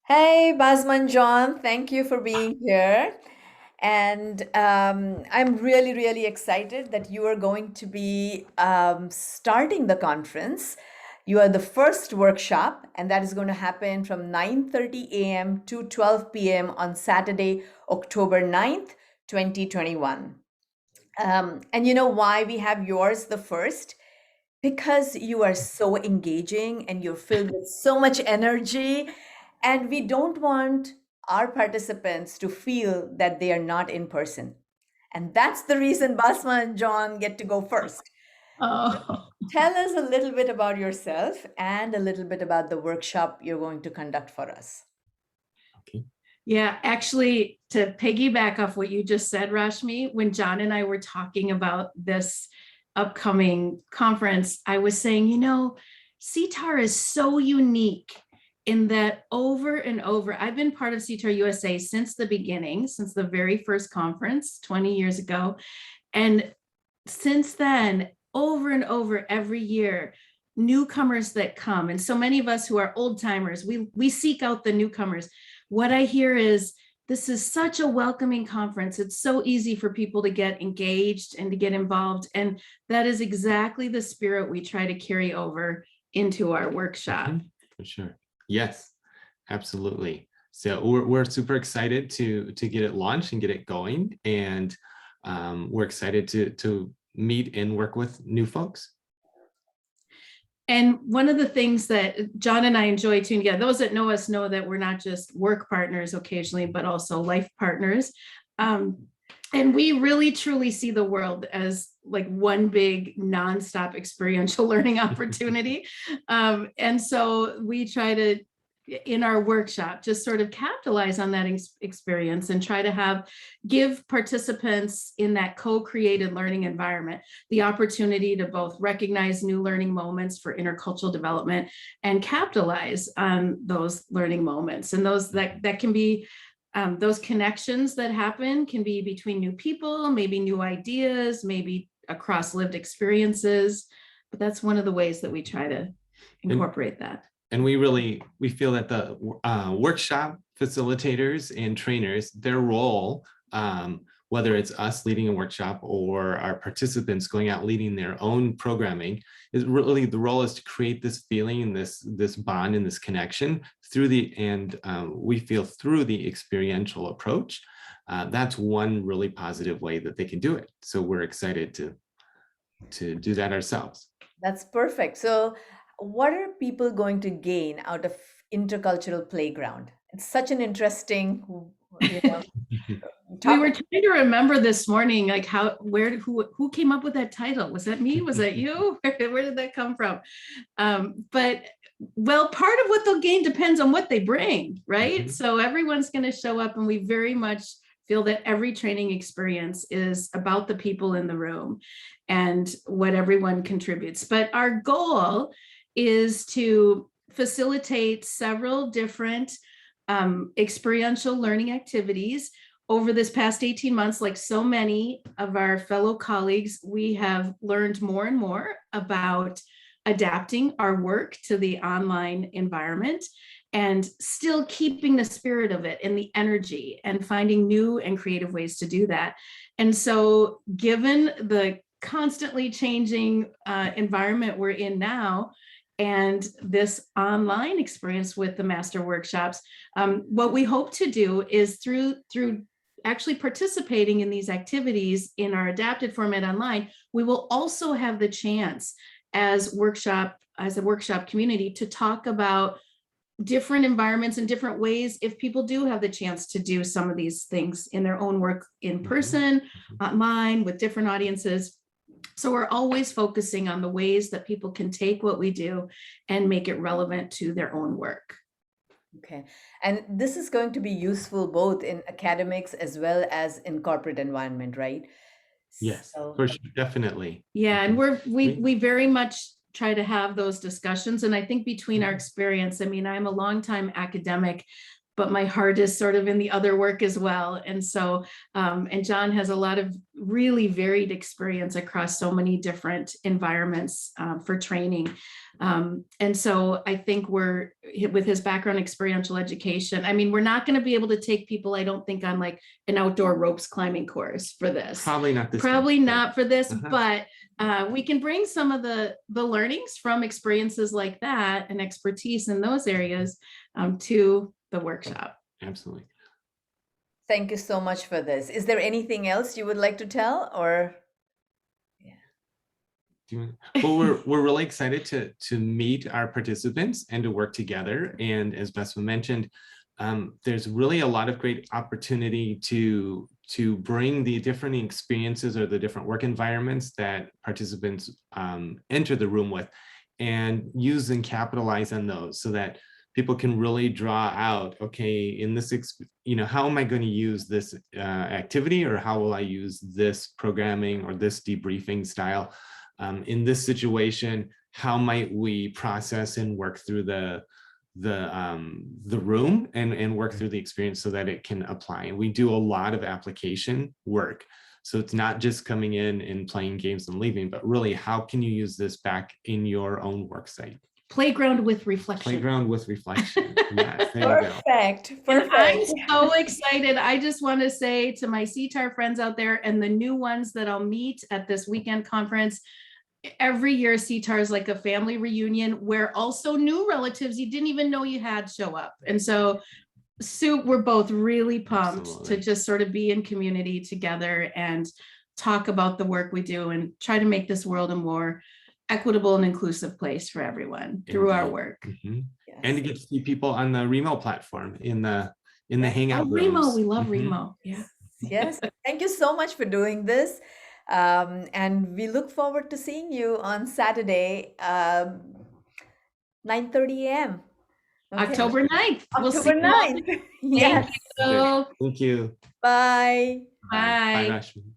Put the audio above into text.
Hey, Basma and John, thank you for being here. And I'm really, really excited that you are going to be starting the conference. You are the first workshop, and that is going to happen from 9:30 a.m. to 12 p.m. on Saturday, October 9th, 2021. And you know why we have yours the first? Because you are so engaging and you're filled with so much energy, and we don't want our participants to feel that they are not in person. And that's the reason Basma and John get to go first. Oh, Tell us a little bit about yourself and a little bit about the workshop you're going to conduct for us. Okay. yeah. Actually, to piggyback off what you just said, Rashmi, when John and I were talking about this upcoming conference, I was saying, SIETAR is so unique in that over and over, I've been part of SIETAR USA since the beginning, since the very first conference 20 years ago. And since then, over and over every year, newcomers that come, and so many of us who are old timers, we seek out the newcomers. What I hear is this is such a welcoming conference. It's so easy for people to get engaged and to get involved, and that is exactly the spirit we try to carry over into our workshop. For sure. Yes, absolutely. So we're super excited to get it launched and get it going, and we're excited to meet and work with new folks. And one of the things that John and I enjoy too, yeah, those that know us know that we're not just work partners occasionally, but also life partners. And we really truly see the world as like one big nonstop experiential learning opportunity. And so we try to, in our workshop, just sort of capitalize on that experience and try to give participants in that co-created learning environment the opportunity to both recognize new learning moments for intercultural development and capitalize on those learning moments. And those that can be those connections that happen can be between new people, maybe new ideas, maybe across lived experiences. But that's one of the ways that we try to incorporate that. And we feel that the workshop facilitators and trainers, their role, whether it's us leading a workshop or our participants going out leading their own programming, is really the role is to create this feeling and this bond and this connection we feel through the experiential approach. That's one really positive way that they can do it. So we're excited to do that ourselves. That's perfect. So, what are people going to gain out of Intercultural Playground? It's such an interesting, you know, We were topic. trying to remember this morning, like who came up with that title? Was that me? Was that you? Where did that come from? But well, part of what they'll gain depends on what they bring, right? Mhm. So everyone's going to show up, and we very much feel that every training experience is about the people in the room and what everyone contributes. But our goal is to facilitate several different experiential learning activities. Over this past 18 months, like so many of our fellow colleagues, we have learned more and more about adapting our work to the online environment and still keeping the spirit of it and the energy and finding new and creative ways to do that. And so, given the constantly changing environment we're in now, and this online experience with the master workshops, what we hope to do is through actually participating in these activities in our adapted format online, we will also have the chance as a workshop community to talk about different environments and different ways if people do have the chance to do some of these things in their own work in person, online, with different audiences. So we're always focusing on the ways that people can take what we do and make it relevant to their own work. Okay. And this is going to be useful both in academics as well as in corporate environment, right? Yes, So, for sure, definitely. Yeah, and we We- we very much try to have those discussions. And I think between our experience, I mean, I'm a longtime academic, but my heart is sort of in the other work as well. And so, and John has a lot of really varied experience across so many different environments for training. And so I think with his background, experiential education, I mean, we're not going to be able to take people, I don't think, on like an outdoor ropes climbing course for this. Probably not this. Probably time, not for this, Uh-huh. but we can bring some of the learnings from experiences like that and expertise in those areas to the workshop. Absolutely. Thank you so much for this. Is there anything else you would like to tell, or? Well, we're really excited to meet our participants and to work together. And as Basma mentioned, there's really a lot of great opportunity to bring the different experiences or the different work environments that participants enter the room with, and use and capitalize on those so that people can really draw out, okay, in this, how am I going to use this activity, or how will I use this programming or this debriefing style in this situation? How might we process and work through the room and work through the experience so that it can apply? And we do a lot of application work. So it's not just coming in and playing games and leaving, but really, how can you use this back in your own work site? Playground with reflection. Playground with reflection. Yes, Perfect. And I'm so excited. I just want to say to my SIETAR friends out there and the new ones that I'll meet at this weekend conference, every year SIETAR is like a family reunion where also new relatives you didn't even know you had show up. And so we're both really pumped Absolutely. to just sort of be in community together and talk about the work we do and try to make this world a more equitable and inclusive place for everyone through our work. Mm-hmm. Yes. And to get to see people on the Remo platform in the hangout rooms. Remo, we love Remo. Yeah. Yes. Thank you so much for doing this. And we look forward to seeing you on Saturday, 9:30 a.m. Okay. October 9th. October 9th. Yes. Thank you. Thank you. Bye. Bye, Bye. Rashmi.